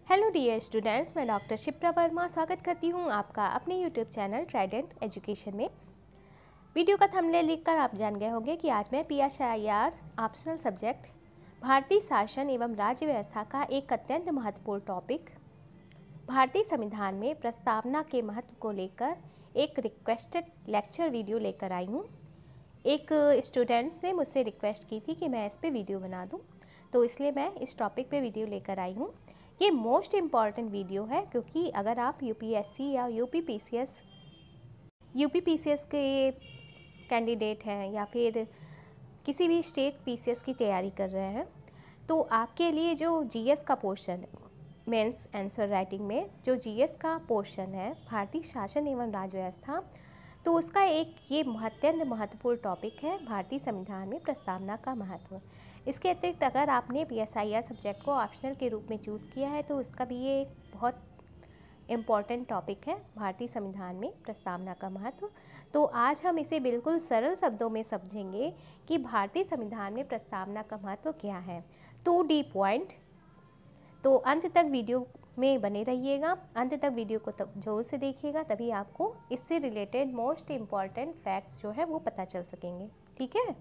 Hello dear students, मैं doctor Shipra Verma स्वागत करती हूँ आपका अपने यूट्यूब चैनल ट्राइडेंट एजुकेशन में। वीडियो का थंबनेल देखकर आप जान गए होंगे कि आज मैं PSIR ऑप्शनल सब्जेक्ट भारतीय शासन एवं राज्य व्यवस्था का एक अत्यंत महत्वपूर्ण टॉपिक भारतीय संविधान में प्रस्तावना के महत्व को लेकर एक रिक्वेस्टेड लेक्चर वीडियो लेकर आई हूँ। एक स्टूडेंट्स ने मुझसे रिक्वेस्ट की थी कि मैं इस पर वीडियो बना दूँ, तो इसलिए मैं इस टॉपिक पे वीडियो लेकर आई हूँ। ये मोस्ट इम्पॉर्टेंट वीडियो है क्योंकि अगर आप UPSC या यूपी पीसीएस के कैंडिडेट हैं या फिर किसी भी स्टेट PCS की तैयारी कर रहे हैं, तो आपके लिए जो GS का पोर्शन है, मेंस आंसर राइटिंग में जो GS का पोर्शन है भारतीय शासन एवं राज्य व्यवस्था, तो उसका एक ये अत्यंत महत्वपूर्ण टॉपिक है भारतीय संविधान में प्रस्तावना का महत्व। इसके अतिरिक्त अगर आपने PSIR सब्जेक्ट को ऑप्शनल के रूप में चूज़ किया है तो उसका भी ये एक बहुत इम्पॉर्टेंट टॉपिक है भारतीय संविधान में प्रस्तावना का महत्व। तो आज हम इसे बिल्कुल सरल शब्दों में समझेंगे कि भारतीय संविधान में प्रस्तावना का महत्व क्या है। 2D पॉइंट, तो अंत तक वीडियो में बने रहिएगा, अंत तक वीडियो को जोर से देखिएगा, तभी आपको इससे रिलेटेड मोस्ट इम्पॉर्टेंट फैक्ट्स जो है वो पता चल सकेंगे। ठीक है,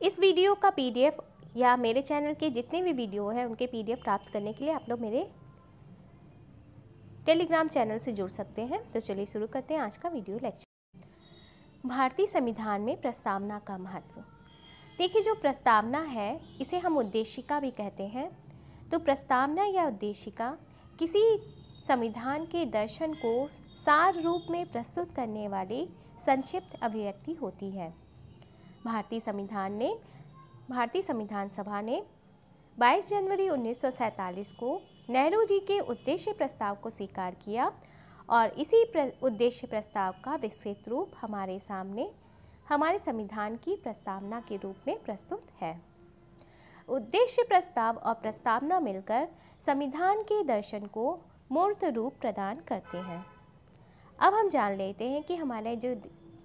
इस वीडियो का PDF या मेरे चैनल के जितने भी वीडियो हैं उनके PDF प्राप्त करने के लिए आप लोग मेरे टेलीग्राम चैनल से जुड़ सकते हैं। तो चलिए शुरू करते हैं आज का वीडियो लेक्चर। भारतीय संविधान में प्रस्तावना का महत्व। देखिए, जो प्रस्तावना है इसे हम उद्देशिका भी कहते हैं। तो प्रस्तावना या उद्देशिका किसी संविधान के दर्शन को सार रूप में प्रस्तुत करने वाली संक्षिप्त अभिव्यक्ति होती है। भारतीय संविधान सभा ने 22 जनवरी 1947 को नेहरू जी के उद्देश्य प्रस्ताव को स्वीकार किया और इसी उद्देश्य प्रस्ताव का विकसित रूप हमारे सामने हमारे संविधान की प्रस्तावना के रूप में प्रस्तुत है। उद्देश्य प्रस्ताव और प्रस्तावना मिलकर संविधान के दर्शन को मूर्त रूप प्रदान करते हैं। अब हम जान लेते हैं कि हमारे जो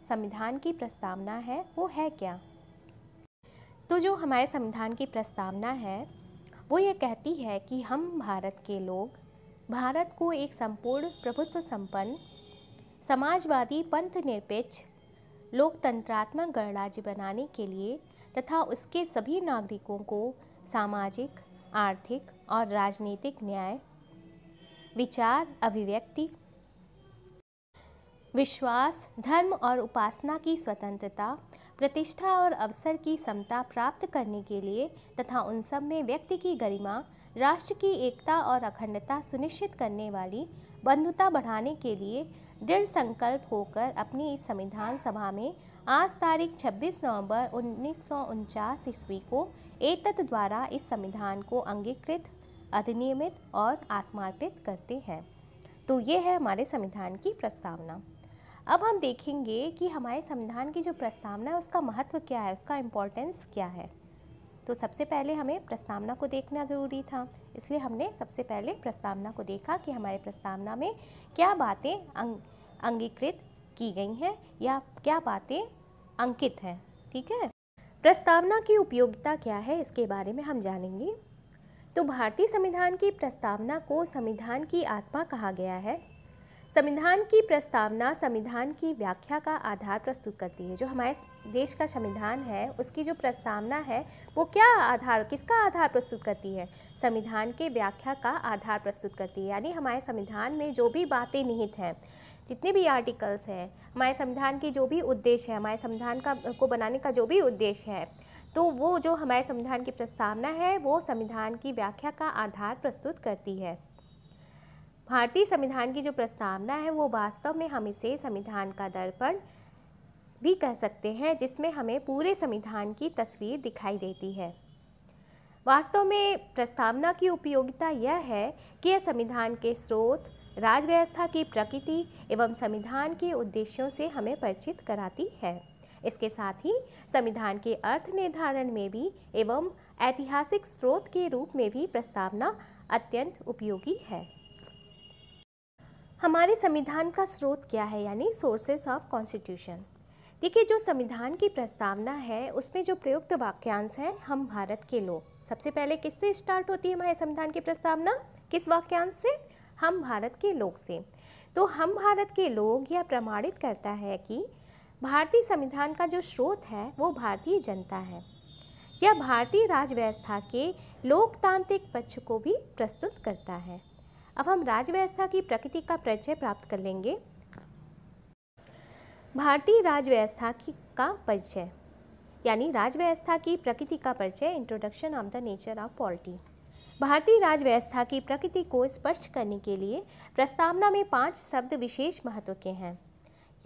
संविधान की प्रस्तावना है वो है क्या। तो जो हमारे संविधान की प्रस्तावना है वो ये कहती है कि हम भारत के लोग भारत को एक संपूर्ण प्रभुत्व संपन्न समाजवादी पंथ निरपेक्ष लोकतंत्रात्मक गणराज्य बनाने के लिए तथा उसके सभी नागरिकों को सामाजिक, आर्थिक और राजनीतिक न्याय, विचार, अभिव्यक्ति, विश्वास, धर्म और उपासना की स्वतंत्रता, प्रतिष्ठा और अवसर की समता प्राप्त करने के लिए तथा उन सब में व्यक्ति की गरिमा, राष्ट्र की एकता और अखंडता सुनिश्चित करने वाली बंधुता बढ़ाने के लिए दृढ़ संकल्प होकर अपनी इस संविधान सभा में आज तारीख 26 नवंबर 1949 ईस्वी को एतत् द्वारा इस संविधान को अंगीकृत, अधिनियमित और आत्मार्पित करते हैं। तो ये है हमारे संविधान की प्रस्तावना। अब हम देखेंगे कि हमारे संविधान की जो प्रस्तावना है उसका महत्व क्या है, उसका इम्पोर्टेंस क्या है। तो सबसे पहले हमें प्रस्तावना को देखना ज़रूरी था, इसलिए हमने सबसे पहले प्रस्तावना को देखा कि हमारे प्रस्तावना में क्या बातें अंगीकृत की गई हैं या क्या बातें अंकित हैं। ठीक है, प्रस्तावना की उपयोगिता क्या है इसके बारे में हम जानेंगे। तो भारतीय संविधान की प्रस्तावना को संविधान की आत्मा कहा गया है। संविधान की प्रस्तावना संविधान की व्याख्या का आधार प्रस्तुत करती है। जो हमारे देश का संविधान है उसकी जो प्रस्तावना है वो किसका आधार प्रस्तुत करती है? संविधान के व्याख्या का आधार प्रस्तुत करती है। यानी हमारे संविधान में जो भी बातें निहित हैं, जितने भी आर्टिकल्स हैं, हमारे संविधान की जो भी उद्देश्य है, हमारे संविधान को बनाने का जो भी उद्देश्य है, तो वो जो हमारे संविधान की प्रस्तावना है वो संविधान की व्याख्या का आधार प्रस्तुत करती है। भारतीय संविधान की जो प्रस्तावना है वो वास्तव में हम इसे संविधान का दर्पण भी कह सकते हैं, जिसमें हमें पूरे संविधान की तस्वीर दिखाई देती है। वास्तव में प्रस्तावना की उपयोगिता यह है कि यह संविधान के स्रोत, राज्य व्यवस्था की प्रकृति एवं संविधान के उद्देश्यों से हमें परिचित कराती है। इसके साथ ही संविधान के अर्थ निर्धारण में भी एवं ऐतिहासिक स्रोत के रूप में भी प्रस्तावना अत्यंत उपयोगी है। हमारे संविधान का स्रोत क्या है, यानी सोर्सेस ऑफ कॉन्स्टिट्यूशन। देखिए, जो संविधान की प्रस्तावना है उसमें जो प्रयुक्त वाक्यांश हैं, हम भारत के लोग, सबसे पहले किससे स्टार्ट होती है हमारे संविधान की प्रस्तावना? किस वाक्यांश से? हम भारत के लोग से। तो हम भारत के लोग यह प्रमाणित करता है कि भारतीय संविधान का जो स्रोत है वो भारतीय जनता है। यह भारतीय राज व्यवस्था के लोकतांत्रिक पक्ष को भी प्रस्तुत करता है। अब हम राज व्यवस्था की प्रकृति का परिचय प्राप्त कर लेंगे। भारतीय राज व्यवस्था का परिचय यानी राज व्यवस्था की प्रकृति का परिचय, introduction of the nature of polity. भारतीय राज व्यवस्था की प्रकृति को स्पष्ट करने के लिए प्रस्तावना में 5 शब्द विशेष महत्व के हैं।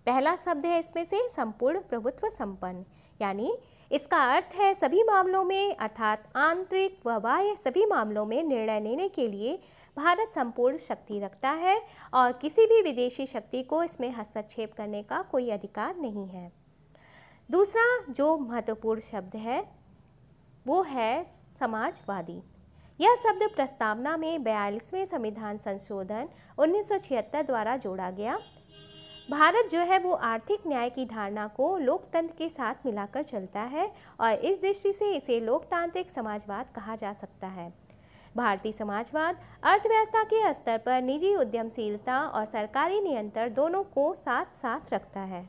पहला शब्द है इसमें से संपूर्ण प्रभुत्व संपन्न, यानी इसका अर्थ है सभी मामलों में अर्थात आंतरिक व बाह्य सभी मामलों में निर्णय लेने के लिए भारत संपूर्ण शक्ति रखता है और किसी भी विदेशी शक्ति को इसमें हस्तक्षेप करने का कोई अधिकार नहीं है। दूसरा जो महत्वपूर्ण शब्द है वो है समाजवादी। यह शब्द प्रस्तावना में 42वें संविधान संशोधन 1976 द्वारा जोड़ा गया। भारत जो है वो आर्थिक न्याय की धारणा को लोकतंत्र के साथ मिलाकर चलता है और इस दृष्टि से इसे लोकतांत्रिक समाजवाद कहा जा सकता है। भारतीय समाजवाद अर्थव्यवस्था के स्तर पर निजी उद्यमशीलता और सरकारी नियंत्रण दोनों को साथ साथ रखता है।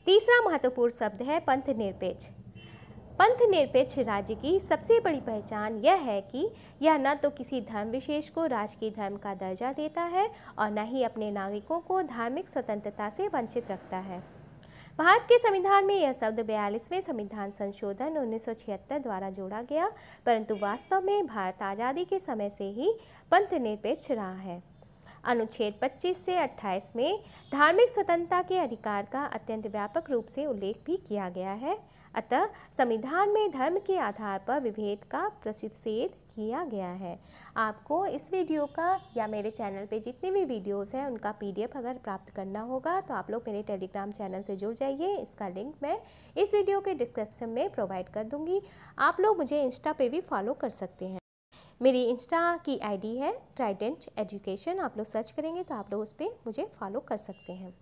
तीसरा महत्वपूर्ण शब्द है पंथ निरपेक्ष। पंथ निरपेक्ष राज्य की सबसे बड़ी पहचान यह है कि यह न तो किसी धर्म विशेष को राजकीय धर्म का दर्जा देता है और न ही अपने नागरिकों को धार्मिक स्वतंत्रता से वंचित रखता है। भारत के संविधान में यह शब्द 42वें संविधान संशोधन 1976 द्वारा जोड़ा गया, परंतु वास्तव में भारत आज़ादी के समय से ही पंथ निरपेक्ष रहा है। अनुच्छेद 25 से 28 में धार्मिक स्वतंत्रता के अधिकार का अत्यंत व्यापक रूप से उल्लेख भी किया गया है। अतः संविधान में धर्म के आधार पर विभेद का प्रतिषेध किया गया है। आपको इस वीडियो का या मेरे चैनल पे जितने भी वीडियोस हैं उनका PDF अगर प्राप्त करना होगा तो आप लोग मेरे टेलीग्राम चैनल से जुड़ जाइए। इसका लिंक मैं इस वीडियो के डिस्क्रिप्शन में प्रोवाइड कर दूंगी। आप लोग मुझे इंस्टा पे भी फॉलो कर सकते हैं। मेरी इंस्टा की ID है ट्राइडेंट एजुकेशन। आप लोग सर्च करेंगे तो आप लोग उस पर मुझे फॉलो कर सकते हैं।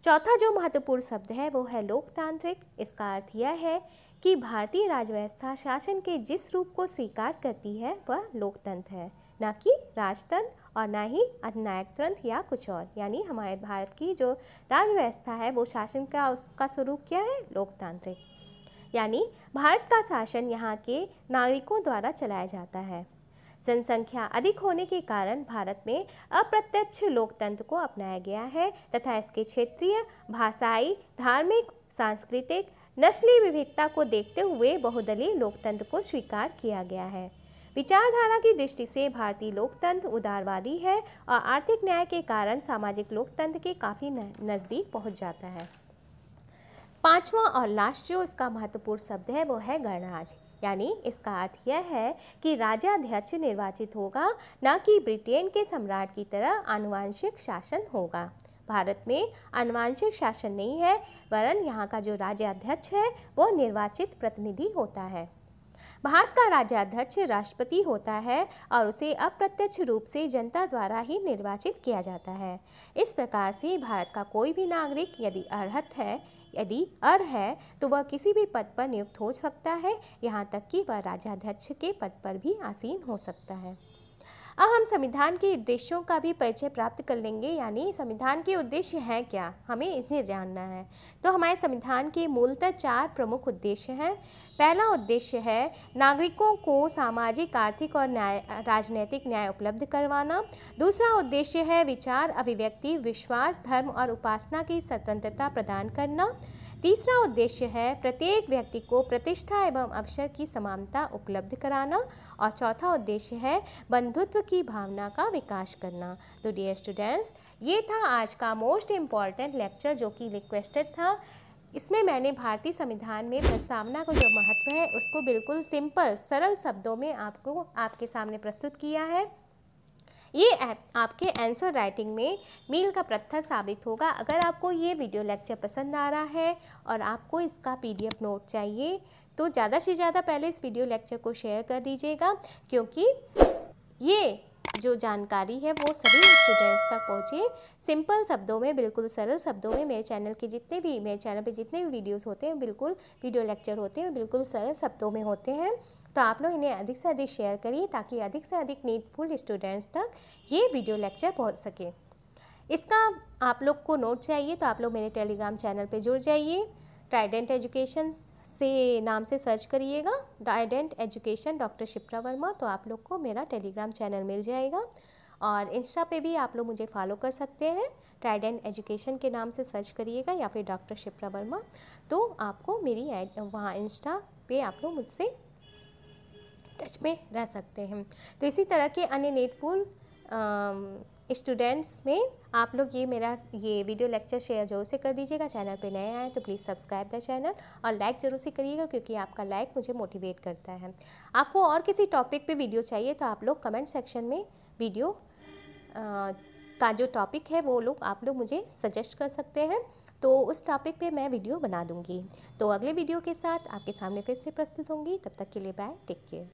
चौथा जो महत्वपूर्ण शब्द है वो है लोकतांत्रिक। इसका अर्थ यह है कि भारतीय राजव्यवस्था शासन के जिस रूप को स्वीकार करती है वह लोकतंत्र है, न कि राजतंत्र और न ही अधिनायक तंत्र या कुछ और। यानी हमारे भारत की जो राजव्यवस्था है वो शासन का उसका स्वरूप क्या है? लोकतांत्रिक। यानी भारत का शासन यहाँ के नागरिकों द्वारा चलाया जाता है। जनसंख्या अधिक होने के कारण भारत में अप्रत्यक्ष लोकतंत्र को अपनाया गया है तथा इसके क्षेत्रीय, भाषाई, धार्मिक, सांस्कृतिक, नस्लीय विविधता को देखते हुए बहुदलीय लोकतंत्र को स्वीकार किया गया है। विचारधारा की दृष्टि से भारतीय लोकतंत्र उदारवादी है और आर्थिक न्याय के कारण सामाजिक लोकतंत्र के काफ़ी नज़दीक पहुंच जाता है। पांचवा और लास्ट जो इसका महत्वपूर्ण शब्द है वो है गणराज्य। यानी इसका अर्थ यह है कि राजाध्यक्ष निर्वाचित होगा, न कि ब्रिटेन के सम्राट की तरह आनुवंशिक शासन होगा। भारत में आनुवंशिक शासन नहीं है, वरन यहाँ का जो राजाध्यक्ष है वो निर्वाचित प्रतिनिधि होता है। भारत का राजाध्यक्ष राष्ट्रपति होता है और उसे अप्रत्यक्ष रूप से जनता द्वारा ही निर्वाचित किया जाता है। इस प्रकार से भारत का कोई भी नागरिक यदि अर्ह है तो वह किसी भी पद पर नियुक्त हो सकता है, यहाँ तक कि वह राजाध्यक्ष के पद पर भी आसीन हो सकता है। अब हम संविधान के उद्देश्यों का भी परिचय प्राप्त कर लेंगे। यानी संविधान के उद्देश्य हैं क्या, हमें इन्हें जानना है। तो हमारे संविधान के मूलतः 4 प्रमुख उद्देश्य हैं। पहला उद्देश्य है नागरिकों को सामाजिक, आर्थिक और राजनीतिक न्याय उपलब्ध करवाना। दूसरा उद्देश्य है विचार, अभिव्यक्ति, विश्वास, धर्म और उपासना की स्वतंत्रता प्रदान करना। तीसरा उद्देश्य है प्रत्येक व्यक्ति को प्रतिष्ठा एवं अवसर की समानता उपलब्ध कराना। और चौथा उद्देश्य है बंधुत्व की भावना का विकास करना। तो डियर स्टूडेंट्स, ये था आज का मोस्ट इम्पॉर्टेंट लेक्चर जो कि रिक्वेस्टेड था। इसमें मैंने भारतीय संविधान में प्रस्तावना का जो महत्व है उसको बिल्कुल सिंपल सरल शब्दों में आपके सामने प्रस्तुत किया है। ये आपके आंसर राइटिंग में मील का पत्थर साबित होगा। अगर आपको ये वीडियो लेक्चर पसंद आ रहा है और आपको इसका PDF नोट चाहिए तो ज़्यादा से ज़्यादा पहले इस वीडियो लेक्चर को शेयर कर दीजिएगा, क्योंकि ये जो जानकारी है वो सभी स्टूडेंट्स तक पहुँचे सिंपल शब्दों में, बिल्कुल सरल शब्दों में। मेरे चैनल पे जितने भी वीडियोस होते हैं, बिल्कुल वीडियो लेक्चर होते हैं, बिल्कुल सरल शब्दों में होते हैं। तो आप लोग इन्हें अधिक से अधिक शेयर करिए ताकि अधिक से अधिक नीडफुल स्टूडेंट्स तक ये वीडियो लेक्चर पहुंच सके। इसका आप लोग को नोट चाहिए तो आप लोग मेरे टेलीग्राम चैनल पे जुड़ जाइए। ट्राइडेंट एजुकेशन से नाम से सर्च करिएगा, Trident education doctor Shipra Verma, तो आप लोग को मेरा टेलीग्राम चैनल मिल जाएगा। और इंस्टा पे भी आप लोग मुझे फॉलो कर सकते हैं, ट्राइडेंट एजुकेशन के नाम से सर्च करिएगा या फिर डॉक्टर शिप्रा वर्मा, तो आपको मेरी वहाँ इंस्टा पे आप लोग मुझसे टच में रह सकते हैं। तो इसी तरह के अन्य नीडफुल स्टूडेंट्स में आप लोग ये वीडियो लेक्चर शेयर जरूर से कर दीजिएगा। चैनल पे नए आए तो प्लीज़ सब्सक्राइब द चैनल और लाइक जरूर से करिएगा, क्योंकि आपका लाइक मुझे मोटिवेट करता है। आपको और किसी टॉपिक पे वीडियो चाहिए तो आप लोग कमेंट सेक्शन में वीडियो का जो टॉपिक है वो आप लोग मुझे सजेस्ट कर सकते हैं, तो उस टॉपिक पे मैं वीडियो बना दूंगी। तो अगले वीडियो के साथ आपके सामने फिर से प्रस्तुत होंगी। तब तक के लिए बाय, टेक केयर।